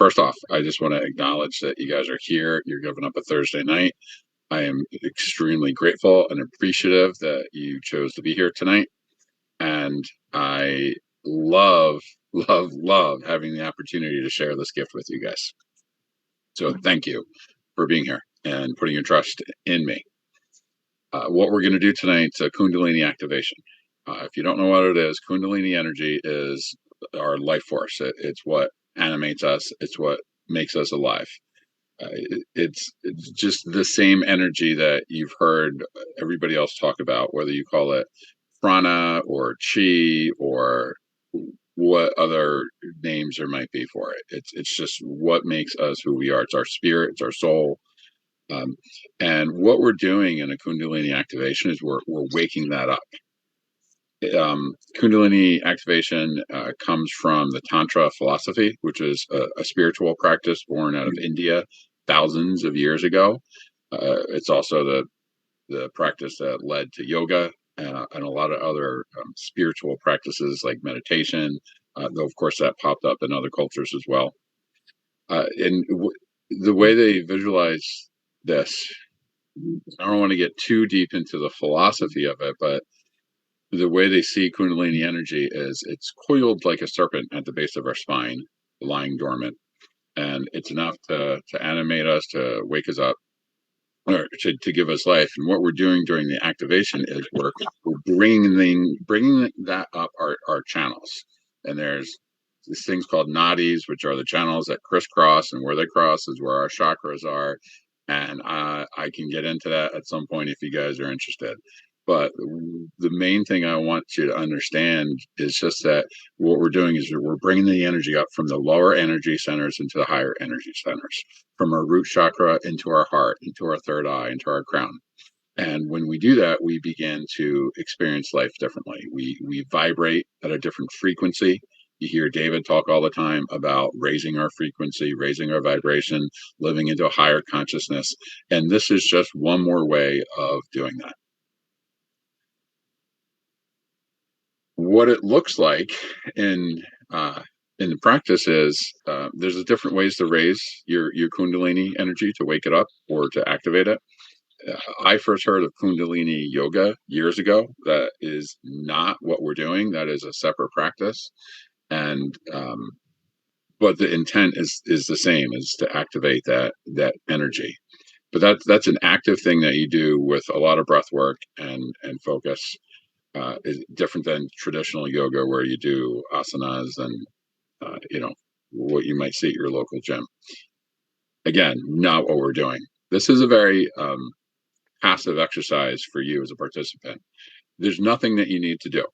first off, I just want to acknowledge that you guys are here. You're giving up a Thursday night. I am extremely grateful and appreciative that you chose to be here tonight. And I love, love having the opportunity to share this gift with you guys. So thank you for being here and putting your trust in me. What we're going to do tonight is a Kundalini activation. If you don't know what it is, Kundalini Energy is our life force. It's what animates us. It's what makes us alive. It's just the same energy that you've heard everybody else talk about, whether you call it prana or chi or what other names there might be for it. It's just what makes us who we are. It's our spirit. It's our soul. And what we're doing in a Kundalini activation is we're waking that up. Kundalini activation comes from the Tantra philosophy, which is a spiritual practice born out of India thousands of years ago. It's also the practice that led to yoga and a lot of other spiritual practices like meditation, though of course that popped up in other cultures as well. The way they visualize this, I don't want to get too deep into the philosophy of it, but the way they see Kundalini energy is it's coiled like a serpent at the base of our spine, lying dormant. And it's enough to animate us, to wake us up, or to give us life. And what we're doing during the activation is we're bringing that up our channels. And there's these things called nadis, which are the channels that crisscross, and where they cross is where our chakras are. And I can get into that at some point if you guys are interested. But the main thing I want you to understand is just that what we're doing is we're bringing the energy up from the lower energy centers into the higher energy centers, from our root chakra into our heart, into our third eye, into our crown. And when we do that, we begin to experience life differently. We vibrate at a different frequency. You hear David talk all the time about raising our frequency, raising our vibration, living into a higher consciousness. And this is just one more way of doing that. What it looks like in the practice is there's different ways to raise your Kundalini energy, to wake it up or to activate it. I first heard of Kundalini yoga years ago. That is not what we're doing. That is a separate practice, and but the intent is the same: is to activate that energy. But that's an active thing that you do with a lot of breath work and focus. Is different than traditional yoga where you do asanas and what you might see at your local gym. Again, not what we're doing. This is a very passive exercise for you as a participant. There's nothing that you need to do.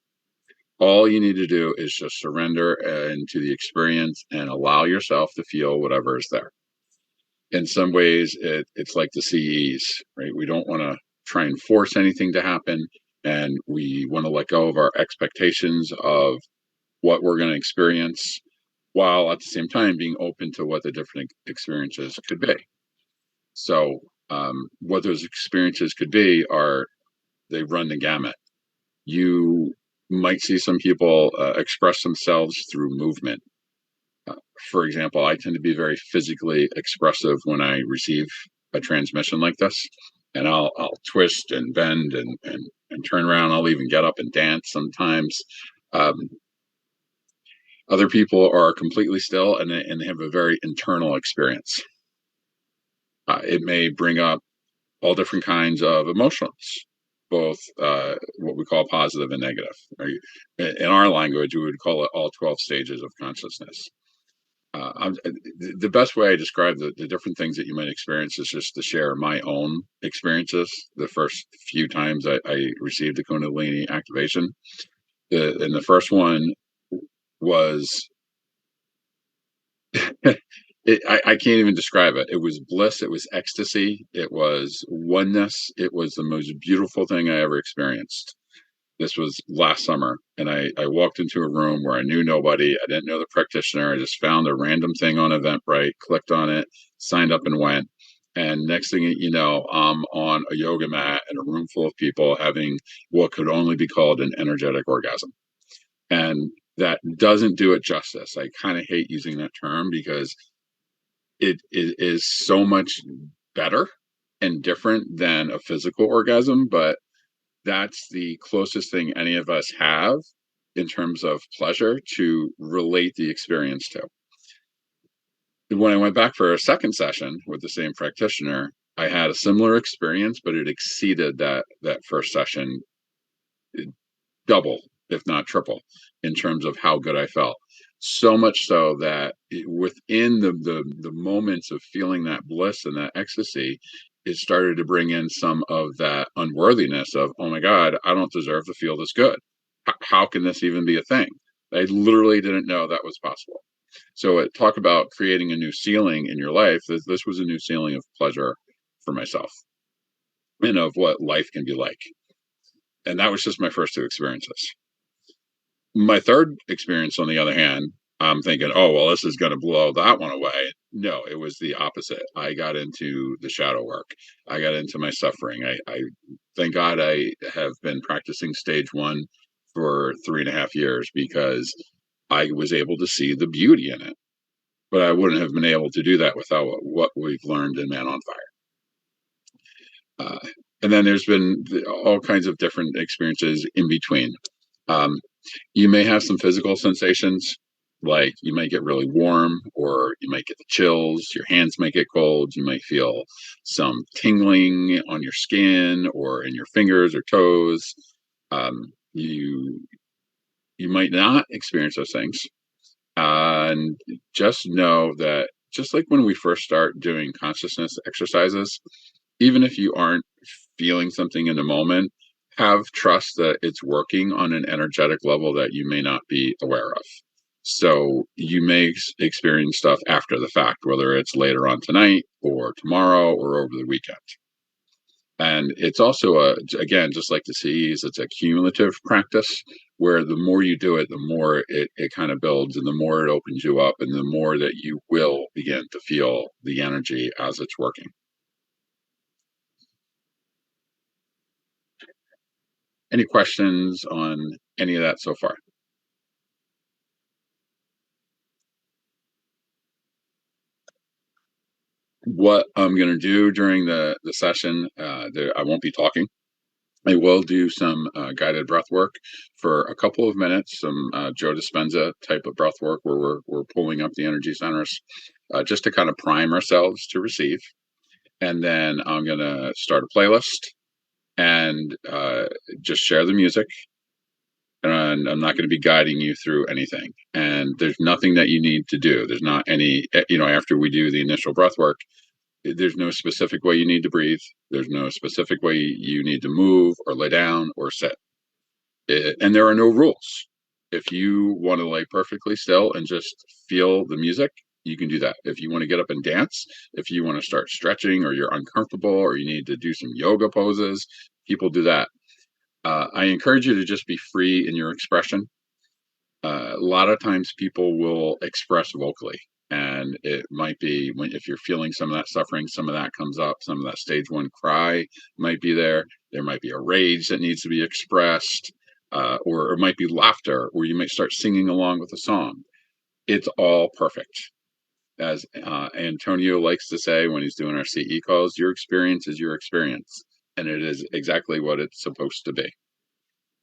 All you need to do is just surrender into the experience and allow yourself to feel whatever is there. In some ways, it's like the CEs, right? We don't want to try and force anything to happen. And we want to let go of our expectations of what we're going to experience, while at the same time being open to what the different experiences could be. So what those experiences could be they run the gamut. You might see some people express themselves through movement. For example, I tend to be very physically expressive when I receive a transmission like this. And I'll twist and bend and turn around. I'll even get up and dance sometimes. Other people are completely still and they have a very internal experience. It may bring up all different kinds of emotions, both what we call positive and negative. Right? In our language, we would call it all 12 stages of consciousness. The best way I describe the different things that you might experience is just to share my own experiences. The first few times I received a Kundalini activation, and the first one was, I can't even describe it. It was bliss. It was ecstasy. It was oneness. It was the most beautiful thing I ever experienced. This was last summer, and I walked into a room where I knew nobody. I didn't know the practitioner. I just found a random thing on Eventbrite, clicked on it, signed up and went. And next thing you know, I'm on a yoga mat in a room full of people having what could only be called an energetic orgasm. And that doesn't do it justice. I kind of hate using that term because it is so much better and different than a physical orgasm, but that's the closest thing any of us have in terms of pleasure to relate the experience to. When I went back for a second session with the same practitioner, I had a similar experience, but it exceeded that first session double, if not triple, in terms of how good I felt. So much so that within the moments of feeling that bliss and that ecstasy, it started to bring in some of that unworthiness of, oh my God, I don't deserve to feel this good. How can this even be a thing? I literally didn't know that was possible. So talk about creating a new ceiling in your life. This was a new ceiling of pleasure for myself and of what life can be like. And that was just my first two experiences. My third experience, on the other hand, I'm thinking, oh, well, this is going to blow that one away. No, it was the opposite. I got into the shadow work. I got into my suffering. I thank God I have been practicing stage one for 3.5 years because I was able to see the beauty in it. But I wouldn't have been able to do that without what we've learned in Man on Fire. And then there's been all kinds of different experiences in between. Um, You may have some physical sensations, like you might get really warm, or you might get the chills. Your hands might get cold. You might feel some tingling on your skin or in your fingers or toes. You might not experience those things, and just know that just like when we first start doing consciousness exercises, even if you aren't feeling something in the moment, have trust that it's working on an energetic level that you may not be aware of. So you may experience stuff after the fact, whether it's later on tonight or tomorrow or over the weekend. And it's also again, just like the CEs, it's a cumulative practice where the more you do it, the more it kind of builds and the more it opens you up and the more that you will begin to feel the energy as it's working. Any questions on any of that so far? What I'm going to do during the session, I won't be talking. I will do some guided breath work for a couple of minutes, some Joe Dispenza type of breath work where we're pulling up the energy centers just to kind of prime ourselves to receive. And then I'm going to start a playlist and just share the music. And I'm not going to be guiding you through anything. And there's nothing that you need to do. There's not any, after we do the initial breath work, there's no specific way you need to breathe. There's no specific way you need to move or lay down or sit. And there are no rules. If you want to lay perfectly still and just feel the music, you can do that. If you want to get up and dance, if you want to start stretching or you're uncomfortable or you need to do some yoga poses, people do that. I encourage you to just be free in your expression. A lot of times people will express vocally, and it might be when if you're feeling some of that suffering, some of that comes up, some of that stage one cry might be there. There might be a rage that needs to be expressed, or it might be laughter, or you might start singing along with a song. It's all perfect. As Antonio likes to say when he's doing our CE calls, your experience is your experience, and it is exactly what it's supposed to be.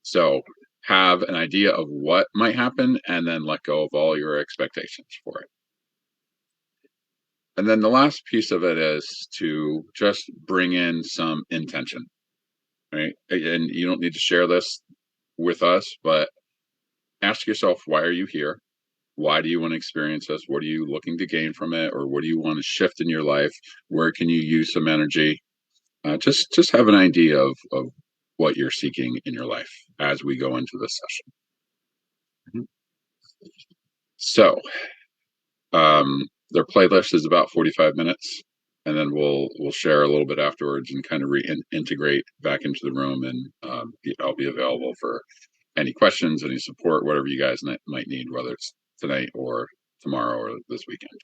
So have an idea of what might happen and then let go of all your expectations for it. And then the last piece of it is to just bring in some intention, right? And you don't need to share this with us, but ask yourself, why are you here? Why do you want to experience this? What are you looking to gain from it? Or what do you want to shift in your life? Where can you use some energy? Just have an idea of what you're seeking in your life as we go into this session. Mhm. So their playlist is about 45 minutes, and then we'll share a little bit afterwards and kind of reintegrate back into the room, and I'll be available for any questions, any support, whatever you guys might need, whether it's tonight or tomorrow or this weekend.